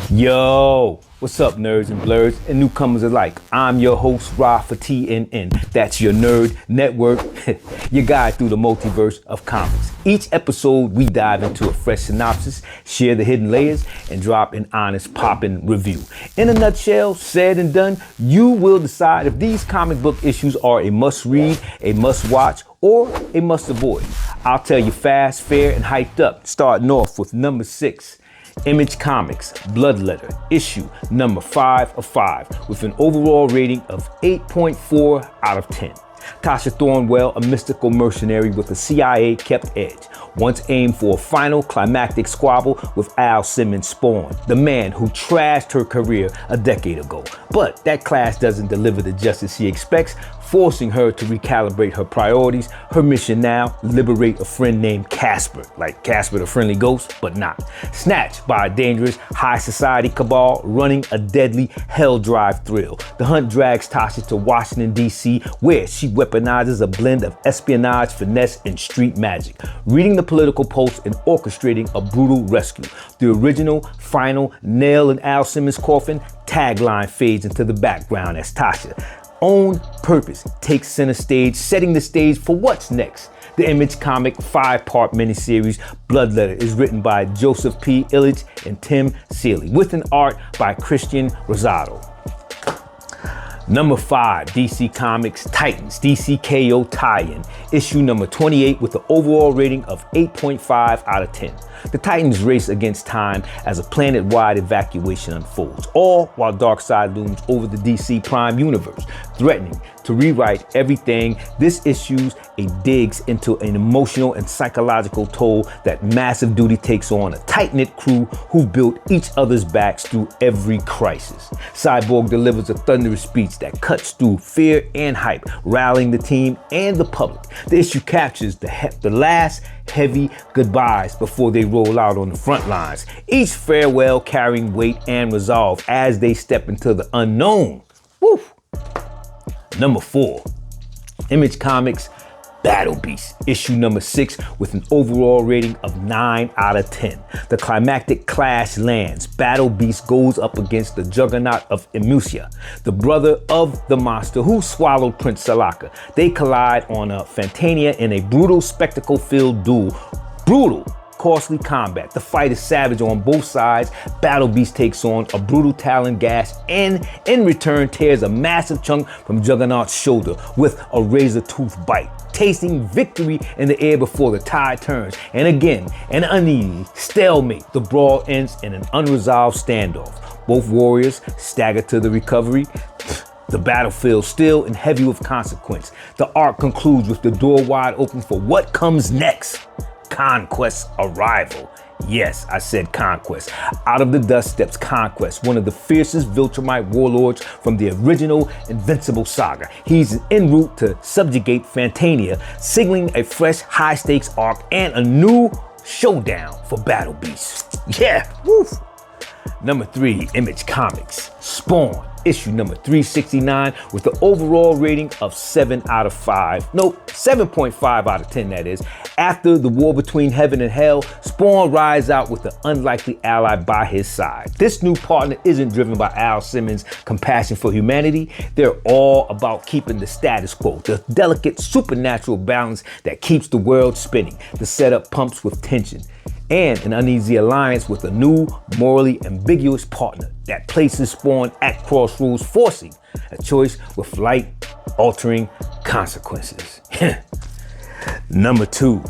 Yo, what's up, nerds and blurs and newcomers alike? I'm your host, Ra for TNN. That's your nerd network, your guide through the multiverse of comics. Each episode, we dive into a fresh synopsis, share the hidden layers, and drop an honest poppin' review. In a nutshell, said and done, you will decide if these comic book issues are a must-read, a must-watch, or a must-avoid. I'll tell you fast, fair, and hyped up, starting off with number 6. Image Comics Bloodletter, issue number 5 of 5, with an overall rating of 8.4 out of 10. Tasha Thornwell, a mystical mercenary with a CIA-kept edge, once aimed for a final climactic squabble with Al Simmons' Spawn, the man who trashed her career a decade ago. But that clash doesn't deliver the justice she expects, forcing her to recalibrate her priorities. Her mission now, liberate a friend named Casper, like Casper the Friendly Ghost, but not. Snatched by a dangerous high society cabal running a deadly hell drive thrill. The hunt drags Tasha to Washington, D.C., where she weaponizes a blend of espionage, finesse, and street magic, reading the political pulse and orchestrating a brutal rescue. The original, final, nail in Al Simmons' coffin tagline fades into the background as Tasha own purpose takes center stage, setting the stage for what's next. The Image comic 5-part miniseries Bloodletter is written by Joseph P. Illich and Tim Seeley, with an art by Christian Rosado. Number 5, DC Comics Titans DCKO tie-in, issue number 28 with an overall rating of 8.5 out of 10. The Titans race against time as a planet-wide evacuation unfolds, all while Darkseid looms over the DC Prime universe, threatening to rewrite everything. This issue's a digs into an emotional and psychological toll that Massive Duty takes on a tight-knit crew who built each other's backs through every crisis. Cyborg delivers a thunderous speech that cuts through fear and hype, rallying the team and the public. The issue captures the last heavy goodbyes before they roll out on the front lines, each farewell carrying weight and resolve as they step into the unknown. Woo! Number 4, Image Comics Battle Beast, issue number 6 with an overall rating of 9 out of 10. The climactic clash lands. Battle Beast goes up against the juggernaut of Emusia, the brother of the monster who swallowed Prince Salaka. They collide on a Fantania in a brutal spectacle-filled duel. Brutal, costly combat. The fight is savage on both sides. Battle Beast takes on a brutal Talon gash and in return tears a massive chunk from Juggernaut's shoulder with a razor tooth bite, tasting victory in the air before the tide turns. And again, an uneasy stalemate. The brawl ends in an unresolved standoff. Both warriors stagger to the recovery. The battlefield still and heavy with consequence. The arc concludes with the door wide open for what comes next. Conquest's arrival. Yes, I said Conquest. Out of the dust steps Conquest, one of the fiercest Viltrumite warlords from the original Invincible saga. He's en route to subjugate Fantania, signaling a fresh high-stakes arc and a new showdown for Battle Beast. Yeah, woof. Number 3, Image Comics Spawn, issue number 369 with the overall rating of 7 out of 5. Nope, 7.5 out of 10 that is. After the war between heaven and hell, Spawn rides out with an unlikely ally by his side. This new partner isn't driven by Al Simmons' compassion for humanity. They're all about keeping the status quo, the delicate supernatural balance that keeps the world spinning. The setup pumps with tension and an uneasy alliance with a new, morally ambiguous partner that places Spawn at crossroads, forcing a choice with life-altering consequences. Number 2,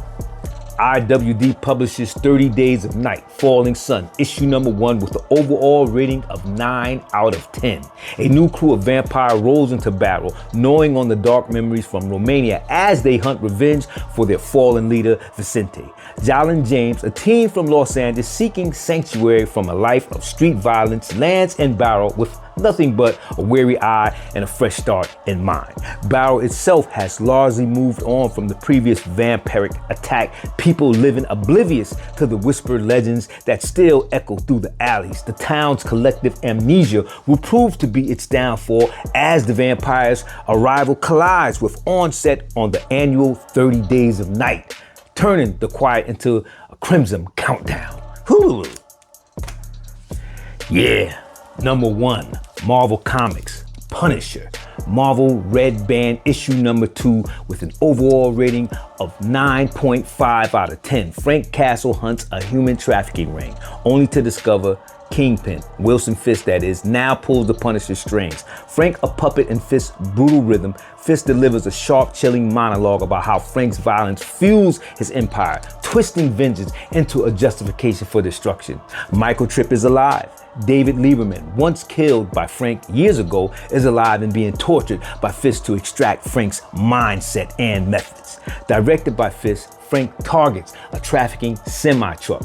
IWD publishes 30 Days of Night, Falling Sun, issue number 1 with an overall rating of 9 out of 10. A new crew of vampire rolls into battle, gnawing on the dark memories from Romania as they hunt revenge for their fallen leader, Vicente. Jalen James, a teen from Los Angeles seeking sanctuary from a life of street violence, lands in Barrow with nothing but a weary eye and a fresh start in mind. Barrow itself has largely moved on from the previous vampiric attack, people living oblivious to the whispered legends that still echo through the alleys. The town's collective amnesia will prove to be its downfall as the vampire's arrival collides with onset on the annual 30 Days of Night. turning the quiet into a crimson countdown. Whoo! Yeah, number 1, Marvel Comics, Punisher. Marvel Red Band issue number 2 with an overall rating of 9.5 out of 10. Frank Castle hunts a human trafficking ring, only to discover Kingpin, Wilson Fisk that is, now pulls the Punisher's strings. Frank a puppet in Fisk's brutal rhythm, Fisk delivers a sharp, chilling monologue about how Frank's violence fuels his empire, twisting vengeance into a justification for destruction. Microchip is alive. David Lieberman, once killed by Frank years ago, is alive and being tortured by Fisk to extract Frank's mindset and methods. Directed by Fisk, Frank targets a trafficking semi-truck.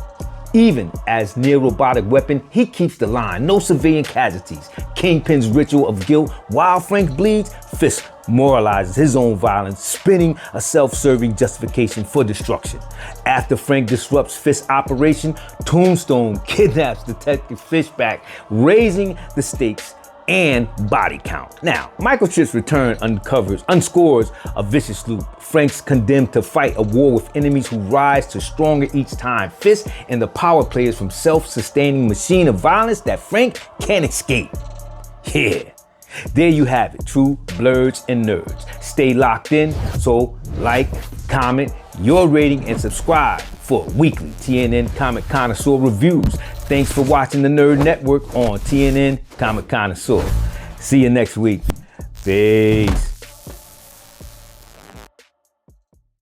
Even as near robotic weapon, he keeps the line, no civilian casualties. Kingpin's ritual of guilt, while Frank bleeds, Fisk moralizes his own violence, spinning a self-serving justification for destruction. After Frank disrupts Fisk's operation, Tombstone kidnaps Detective Fishback, raising the stakes and body count. Now, Microchip's return unscores a vicious loop. Frank's condemned to fight a war with enemies who rise to stronger each time. Fisk and the power players from self-sustaining machine of violence that Frank can't escape. Yeah, there you have it, true blurs and nerds. Stay locked in, so like, comment your rating and subscribe for weekly TNN Comic Connoisseur reviews. Thanks for watching the Nerd Network on TNN Comic Connoisseur. See you next week. Peace.